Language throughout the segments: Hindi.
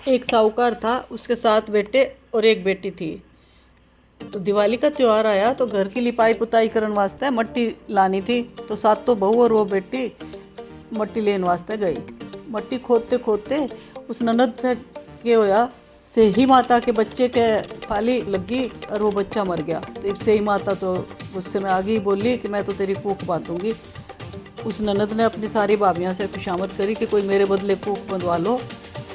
एक साहूकार था, उसके 7 बेटे और एक बेटी थी। तो दिवाली का त्यौहार आया तो घर की लिपाई पुताई करने वास्ते मट्टी लानी थी। तो 7 बहू और वो बेटी मट्टी लेने वास्ते गई। मट्टी खोदते खोदते उस ननद से के होया, से ही माता के बच्चे के फाली लगी और वो बच्चा मर गया। तो से ही माता तो गुस्से में आ गई, बोली कि मैं तो तेरी कूख बांधूंगी। उस ननद ने अपनी सारी भाभियों से खुशामद करी कि कोई मेरे बदले कूख बंधवा लो।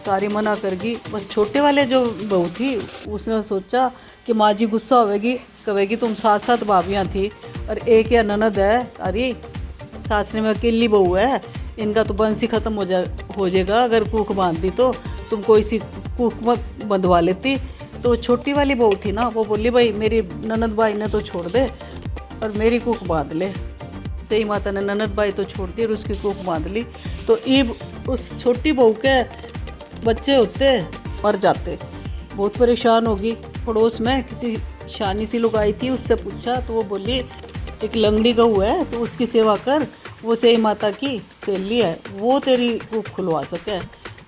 सारी मना कर गई। बस छोटे वाले जो बहू थी उसने सोचा कि माँ जी गुस्सा होगी, कहेगी तुम 7 भाभियाँ थी और एक या ननद है, अरे सासरे में अकेली बहू है, इनका तो वंश ही ख़त्म हो जाएगा अगर कूख बांध दी तो तुम कोई सी कूख मत बंधवा लेती। तो छोटी वाली बहू थी ना, वो बोली भाई मेरी ननद भाई ने तो छोड़ दे और मेरी कूख बांध ले। सही माता ने ननद भाई तो छोड़ दी और उसकी कूख बांध ली। तो ईब उस छोटी बहू के बच्चे होते मर जाते। बहुत परेशान होगी। पड़ोस में किसी शानी सी लोग आई थी, उससे पूछा तो वो बोली एक लंगड़ी गऊ है तो उसकी सेवा कर, वो सही माता की सहेली है, वो तेरी कूख खुलवा सके।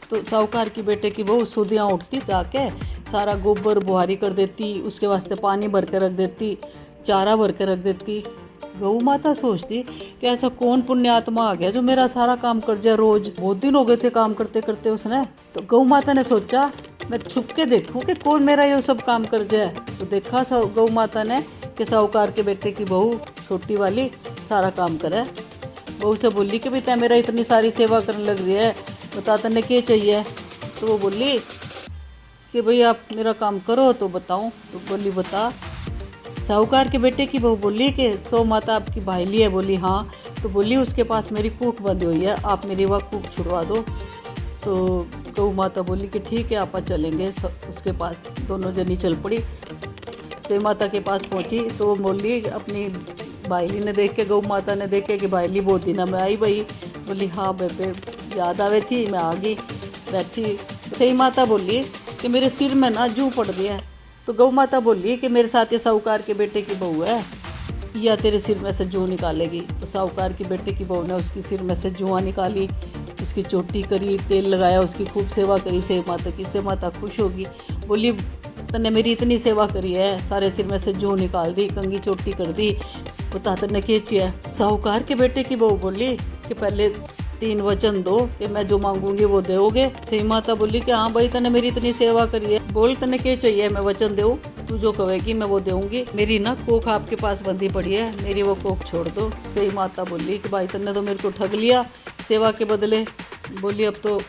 तो साहूकार की बेटे की बहू सुधियाँ उठती, जाके सारा गोबर बुहारी कर देती, उसके वास्ते पानी भर के रख देती, चारा भर के रख देती। गऊ माता सोचती कि ऐसा कौन पुण्य आत्मा आ गया जो मेरा सारा काम कर जाए रोज। बहुत दिन हो गए थे काम करते करते उसने। तो गऊ माता ने सोचा मैं छुप के देखूं कि कौन मेरा ये सब काम कर जाए। तो देखा गऊ माता ने कि साहूकार के बेटे की बहू छोटी वाली सारा काम करे। बहू से बोली कि भाई तै मेरा इतनी सारी सेवा करने लग रही है, बता तने क्या चाहिए। तो वो बोली कि भाई आप मेरा काम करो तो बताऊं। तो बोली बता। साहूकार के बेटे की बहू बोली कि सो माता आपकी भाईली है। बोली हाँ। तो बोली उसके पास मेरी कूख बंधी हुई है, आप मेरी वह कूख छुड़वा दो। तो गऊ माता बोली कि ठीक है आप चलेंगे उसके पास। दोनों जनी चल पड़ी, से माता के पास पहुंची। तो वो बोली अपनी भाईली ने देख के, गऊ माता ने देखे कि भाईली बहुत दिनों में आई भाई। बोली हाँ बेबे याद आवे थी, मैं आ गई बैठी। सही माता बोली कि मेरे सिर में ना जूं पड़ गया है। तो गऊ माता बोली कि मेरे साथ ये साहूकार के बेटे की बहू है, या तेरे सिर में से जूं निकालेगी। तो साहूकार की बेटे की बहू ने उसकी सिर में से जुआ निकाली, उसकी चोटी करी, तेल लगाया, उसकी खूब सेवा करी से माता की। से माता खुश होगी, बोली तने मेरी इतनी सेवा करी है, सारे सिर में से जूं निकाल दी, कंगी चोटी कर दी, बता तने क्या चाहिए। साहूकार के बेटे की बहू बोली कि पहले 3 वचन दो कि मैं जो मांगूंगी वो दोगे। सही माता बोली कि हाँ भाई तने मेरी इतनी सेवा करी है, बोल तने क्या चाहिए, मैं वचन दूँ, तू जो कहेगी मैं वो दूंगी। मेरी ना कोख आपके पास बंधी पड़ी है, मेरी वो कोख छोड़ दो। सही माता बोली कि भाई तने तो मेरे को ठग लिया सेवा के बदले। बोली अब तो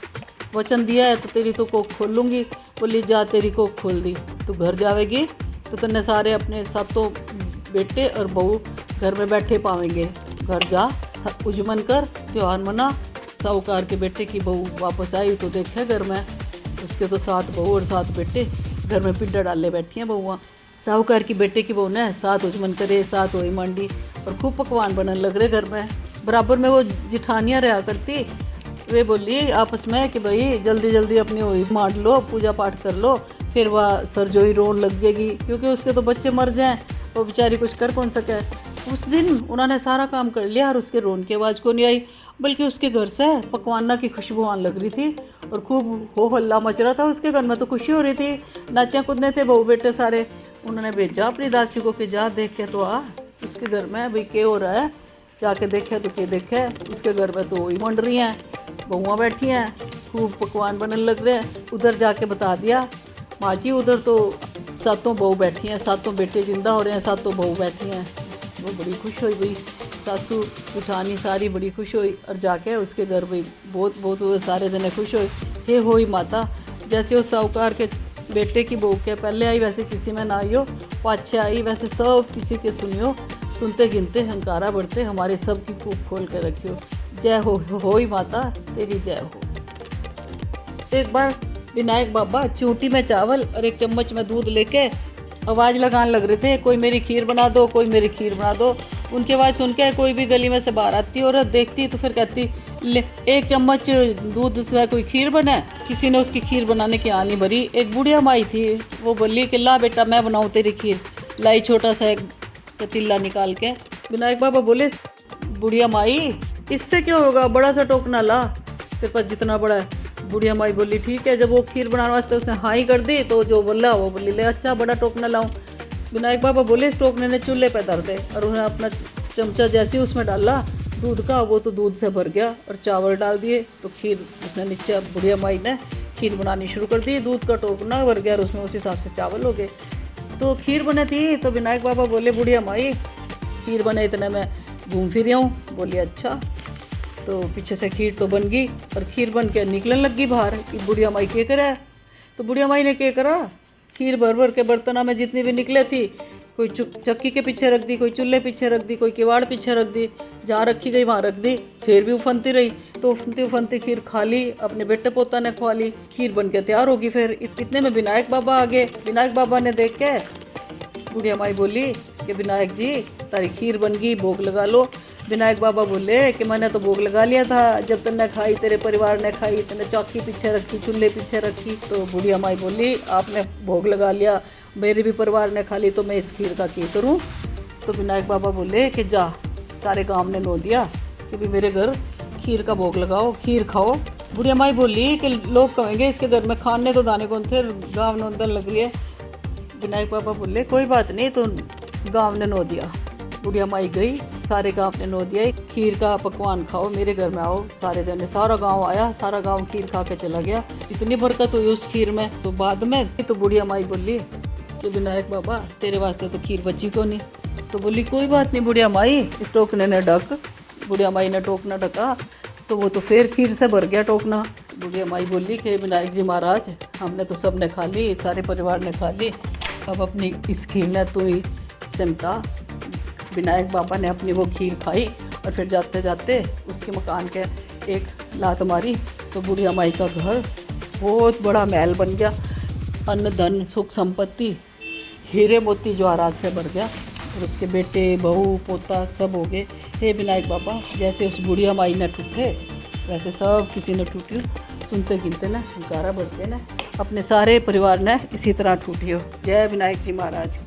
वचन दिया है तो तेरी तो कोख खोल लूँगी। बोली जा तेरी कोख खोल दी, तू घर जावेगी तो तने सारे अपने 7 बेटे और बहू घर में बैठे पावेंगे। घर जा उजमन कर, त्यौहार मना। साहूकार के बेटे की बहू वापस आई तो देखे घर में उसके तो 7 बहू और 7 बेटे घर में पिड्डा डाले बैठी हैं बहुआ। साहूकार की बेटे की बहू ने 7 उजमन करे, 7 होई मांडी और खूब पकवान बनने लग रहे घर में। बराबर में वो जिठानियाँ रहा करती, वे बोली आपस में कि भाई जल्दी जल्दी अपनी होई मांड लो, पूजा पाठ कर लो, फिर वह सरजोई रोन लग जाएगी क्योंकि उसके तो बच्चे मर जाएं, वो बेचारी कुछ कर कौन सके। उस दिन उन्होंने सारा काम कर लिया और उसके रोन की आवाज़ को नहीं आई, बल्कि उसके घर से पकवाना की खुशबू आने लग रही थी और खूब हो हल्ला मच रहा था। उसके घर में तो खुशी हो रही थी, नाचे कूदने थे बहू बेटे सारे। उन्होंने भेजा अपनी दासी को कि जा देख के तो आ उसके घर में भाई क्या हो रहा है। जाके देखे तो क्या देखे, उसके घर में तो वही मंड रही हैं, बहुआँ बैठी हैं, खूब पकवान बनने लग रहे हैं। उधर जाके बता दिया माँ जी उधर तो 7 बहू बैठी हैं, 7 बेटे जिंदा हो रहे हैं, 7 बहू बैठी हैं। वो बड़ी खुश हुई भाई, सासू उठानी सारी बड़ी खुश हुई और जाके उसके घर भाई बहुत बहुत वो सारे जने खुश हुए। हे होई माता, जैसे उस साहूकार के बेटे की बहू के पहले आई वैसे किसी में ना आई हो, पाछे आई वैसे सब किसी के सुनियो, सुनते गिनते हंकारा बढ़ते हमारे सब की कूख खोल के रखियो। जय होई माता तेरी जय हो। एक बार विनायक बाबा चूटी में चावल और 1 चम्मच में दूध लेके आवाज़ लगाने लग रहे थे, कोई मेरी खीर बना दो, कोई मेरी खीर बना दो। उनकी आवाज़ सुन के कोई भी गली में से बाहर आती और देखती तो फिर कहती ले 1 चम्मच दूध से कोई खीर बना। किसी ने उसकी खीर बनाने की आनी भरी। एक बुढ़िया माई थी, वो बोली कि ला बेटा मैं बनाऊँ तेरी खीर। लाई छोटा सा एक पतीला निकाल के। विनायक बाबा बोले बुढ़िया माई इससे क्या होगा, बड़ा सा टोकना ला, तेरे पास जितना बड़ा है। बुढ़िया माई बोली ठीक है। जब वो खीर बनाने वास्ते उसने हाँ ही कर दी तो जो बोला वो बोली ले अच्छा बड़ा टोकना लाऊं। विनायक बाबा बोले इस टोकने ने चूल्हे पे धर दे, और उन्हें अपना चमचा जैसे ही उसमें डाला दूध का, वो तो दूध से भर गया। और चावल डाल दिए तो खीर उसने नीचे, बुढ़िया माई ने खीर बनानी शुरू कर दी। दूध का टोकना भर गया और उसमें उस हिसाब से चावल हो गए। तो खीर बने थी तो विनायक बाबा बोले बुढ़िया माई खीर बने इतने में घूम फिर आऊँ। बोली अच्छा। तो पीछे से खीर तो बन गई और खीर बन के निकलने लग गई बाहर कि बुढ़िया माई क्या करे। तो बुढ़िया माई ने क्या करा, खीर भर भर के बर्तनों में जितनी भी निकले थी, कोई चक्की के पीछे रख दी, कोई चूल्हे पीछे रख दी, कोई किवाड़ पीछे रख दी, जहाँ रखी गई वहाँ रख दी। फिर भी उफनती रही तो उफनती उफनती खीर खा ली, अपने बेटे पोता ने खवा ली। खीर बन के तैयार होगी। फिर इतने में विनायक बाबा आ गए। विनायक बाबा ने देख के बुढ़िया माई बोली कि विनायक जी तारी खीर बन गई, भोग लगा लो। विनायक बाबा बोले कि मैंने तो भोग लगा लिया था, जब तन्ने खाई तेरे परिवार ने खाई, तन्ने चौकी पीछे रखी, चूल्हे पीछे रखी। तो बुढ़िया माई बोली आपने भोग लगा लिया, मेरे भी परिवार ने खा ली, तो मैं इस खीर का क्या करूँ। तो विनायक बाबा बोले कि जा सारे गाँव ने नो दिया कि भी मेरे घर खीर का भोग लगाओ, खीर खाओ। बुढ़िया माई बोली कि लोग कहेंगे इसके घर में खाने तो दाने कौन थे, गाँव नोंदन लग रही है। विनायक बाबा बोले कोई बात नहीं, तो गाँव ने नो दिया। बुढ़िया माई गई, सारे गांव ने नो दिया खीर का पकवान खाओ, मेरे घर में आओ। सारे जने, सारा गांव आया, सारा गांव खीर खा के चला गया। इतनी बरकत हुई उस खीर में। तो बाद में तो बुढ़िया माई बोली कि विनायक बाबा तेरे वास्ते तो खीर बची को नहीं। तो बोली कोई बात नहीं बुढ़िया माई। इस टोकने ने ढक, बुढ़िया माई ने टोकना ढका तो वो तो फिर खीर से भर गया टोकना। बुढ़िया माई बोली कि विनायक जी महाराज हमने तो सब ने खा ली, सारे परिवार ने खा ली, अब अपनी इस खीर ने तू ही सिमटा। विनायक बाबा ने अपनी वो खीर खाई और फिर जाते जाते उसके मकान के एक लात मारी तो बुढ़िया माई का घर बहुत बड़ा महल बन गया। अन्न धन सुख संपत्ति हीरे मोती जवाहरात से भर गया और उसके बेटे बहू पोता सब हो गए। हे विनायक बाबा जैसे उस बुढ़िया माई ने ठूठे वैसे सब किसी ने ठूठी। सुनते गिनते ना 11 बढ़ते ना अपने सारे परिवार ने इसी तरह ठूठी हो। जय विनायक जी महाराज।